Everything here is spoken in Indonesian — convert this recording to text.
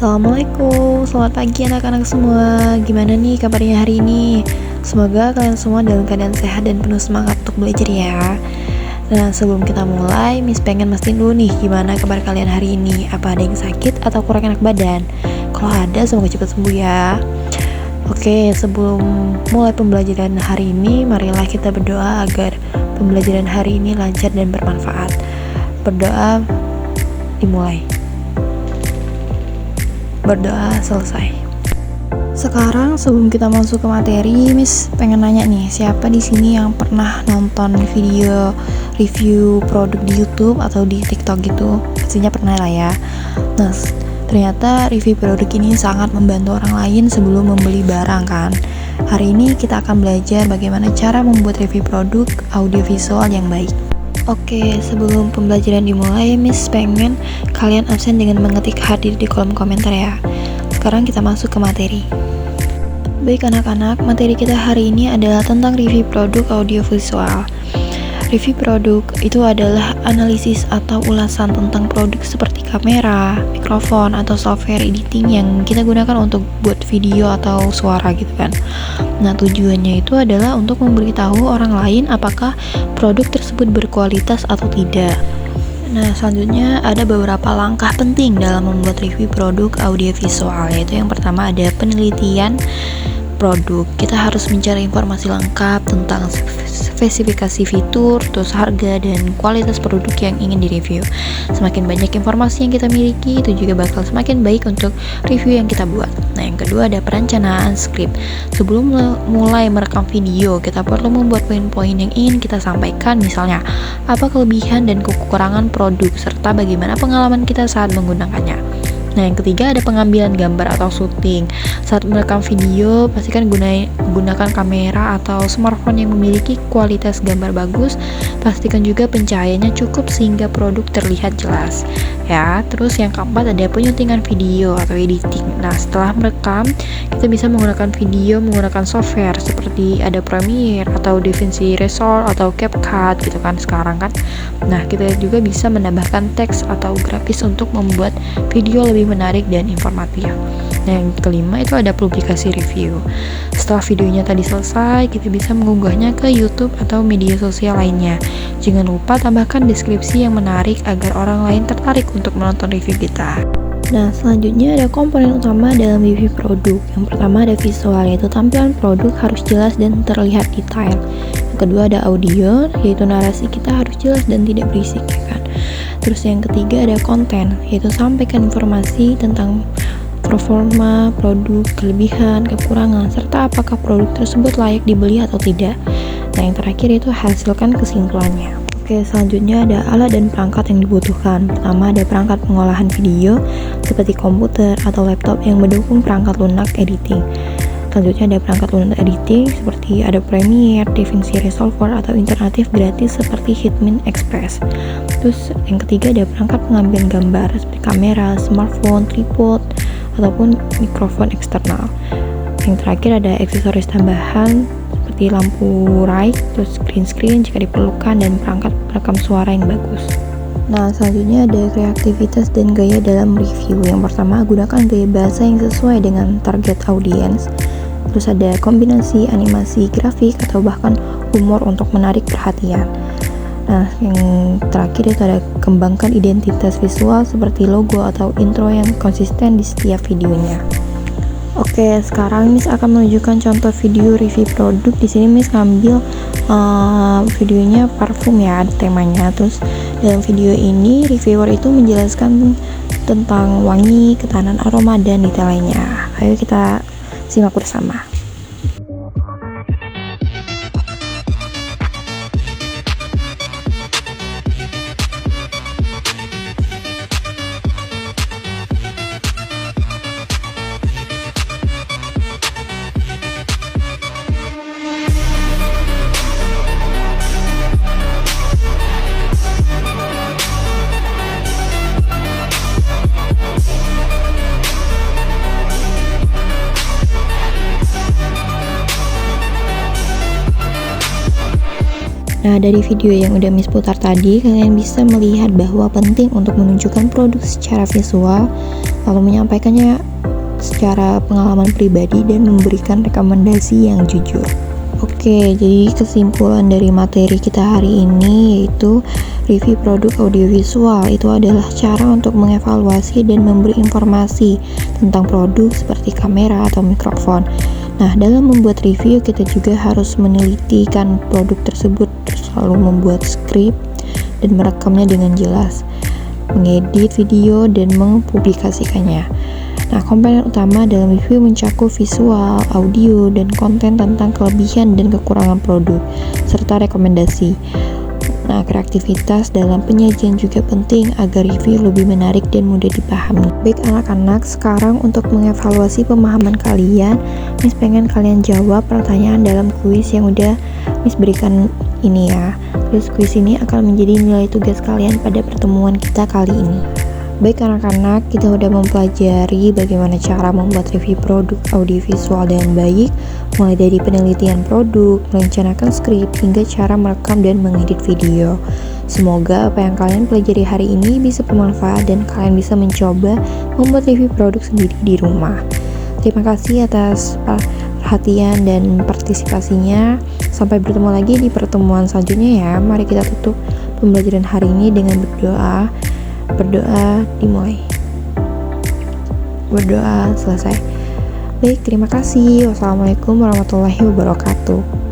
Assalamualaikum, selamat pagi anak-anak semua. Gimana nih kabarnya hari ini? Semoga kalian semua dalam keadaan sehat dan penuh semangat untuk belajar ya. Nah, sebelum kita mulai, Miss pengen mastiin dulu nih gimana kabar kalian hari ini. Apa ada yang sakit atau kurang enak badan? Kalau ada, semoga cepat sembuh ya. Oke, sebelum mulai pembelajaran hari ini, marilah kita berdoa agar pembelajaran hari ini lancar dan bermanfaat. Berdoa dimulai. Berdoa selesai. Sekarang sebelum kita masuk ke materi, Miss pengen nanya nih, siapa di sini yang pernah nonton video review produk di YouTube atau di TikTok gitu? Pastinya pernah lah ya. Nah, ternyata review produk ini sangat membantu orang lain sebelum membeli barang kan. Hari ini kita akan belajar bagaimana cara membuat review produk audiovisual yang baik. Oke, sebelum pembelajaran dimulai, Miss pengen kalian absen dengan mengetik hadir di kolom komentar ya. Sekarang kita masuk ke materi. Baik anak-anak, materi kita hari ini adalah tentang review produk audiovisual. Review produk itu adalah analisis atau ulasan tentang produk seperti kamera, mikrofon, atau software editing yang kita gunakan untuk buat video atau suara gitu kan. Nah, tujuannya itu adalah untuk memberitahu orang lain apakah produk tersebut berkualitas atau tidak. Nah, selanjutnya ada beberapa langkah penting dalam membuat review produk audiovisual, yaitu yang pertama ada penelitian produk. Kita harus mencari informasi lengkap tentang spesifikasi fitur, terus harga, dan kualitas produk yang ingin direview. Semakin banyak informasi yang kita miliki, itu juga bakal semakin baik untuk review yang kita buat. Nah, yang kedua ada perencanaan skrip. Sebelum mulai merekam video, kita perlu membuat poin-poin yang ingin kita sampaikan, misalnya apa kelebihan dan kekurangan produk, serta bagaimana pengalaman kita saat menggunakannya. Nah, yang ketiga ada pengambilan gambar atau syuting. Saat merekam video, pastikan gunakan kamera atau smartphone yang memiliki kualitas gambar bagus. Pastikan juga pencahayaannya cukup sehingga produk terlihat jelas. Ya, terus yang keempat ada penyuntingan video atau editing. Nah, setelah merekam, kita bisa menggunakan video menggunakan software seperti ada Premiere atau DaVinci Resolve atau CapCut gitu kan sekarang kan. Nah, kita juga bisa menambahkan teks atau grafis untuk membuat video lebih menarik dan informatif. Nah, yang kelima itu ada publikasi review. Setelah videonya tadi selesai, kita bisa mengunggahnya ke YouTube atau media sosial lainnya. Jangan lupa tambahkan deskripsi yang menarik agar orang lain tertarik untuk menonton review kita. Nah, selanjutnya ada komponen utama dalam review produk. Yang pertama ada visual, yaitu tampilan produk harus jelas dan terlihat detail. Yang kedua ada audio, yaitu narasi kita harus jelas dan tidak berisik ya kan. Terus yang ketiga ada konten, yaitu sampaikan informasi tentang performa produk, kelebihan, kekurangan, serta apakah produk tersebut layak dibeli atau tidak. Nah, yang terakhir itu hasilkan kesimpulannya. Oke, selanjutnya ada alat dan perangkat yang dibutuhkan. Pertama ada perangkat pengolahan video seperti komputer atau laptop yang mendukung perangkat lunak editing. Selanjutnya ada perangkat lunak editing seperti ada Premiere, DaVinci Resolve, atau alternatif gratis seperti Hitman Express. Terus yang ketiga ada perangkat pengambilan gambar seperti kamera, smartphone, tripod, ataupun mikrofon eksternal. Yang terakhir ada aksesoris tambahan seperti lampu ray, terus green screen jika diperlukan, dan perangkat perekam suara yang bagus. Nah, selanjutnya ada kreativitas dan gaya dalam review. Yang pertama, gunakan gaya bahasa yang sesuai dengan target audiens. Terus ada kombinasi animasi, grafik, atau bahkan humor untuk menarik perhatian. Nah, yang terakhir itu ada kembangkan identitas visual seperti logo atau intro yang konsisten di setiap videonya. Oke, sekarang Miss akan menunjukkan contoh video review produk. Di sini Miss ngambil videonya parfum ya, ada temanya. Terus dalam video ini reviewer itu menjelaskan tentang wangi, ketahanan aroma, dan detail lainnya. Ayo kita simak bersama. Nah, dari video yang udah Miss putar tadi, kalian bisa melihat bahwa penting untuk menunjukkan produk secara visual, lalu menyampaikannya secara pengalaman pribadi dan memberikan rekomendasi yang jujur. Oke, jadi kesimpulan dari materi kita hari ini yaitu review produk audiovisual itu adalah cara untuk mengevaluasi dan memberi informasi tentang produk seperti kamera atau mikrofon. Nah, dalam membuat review kita juga harus menelitikan produk tersebut, selalu membuat skrip dan merekamnya dengan jelas, mengedit video dan mempublikasikannya. Nah, komponen utama dalam review mencakup visual, audio, dan konten tentang kelebihan dan kekurangan produk, serta rekomendasi. Nah, kreativitas dalam penyajian juga penting agar review lebih menarik dan mudah dipahami. Baik anak-anak, sekarang untuk mengevaluasi pemahaman kalian, Miss pengen kalian jawab pertanyaan dalam kuis yang udah Miss berikan ini ya. Terus kuis ini akan menjadi nilai tugas kalian pada pertemuan kita kali ini. Baik anak-anak, kita udah mempelajari bagaimana cara membuat review produk audiovisual dengan baik, mulai dari penelitian produk, merencanakan skrip, hingga cara merekam dan mengedit video. Semoga apa yang kalian pelajari hari ini bisa bermanfaat dan kalian bisa mencoba membuat review produk sendiri di rumah. Terima kasih atas perhatian dan partisipasinya. Sampai bertemu lagi di pertemuan selanjutnya ya. Mari kita tutup pembelajaran hari ini dengan berdoa. Berdoa dimulai. Berdoa selesai. Baik, terima kasih. Wassalamualaikum warahmatullahi wabarakatuh.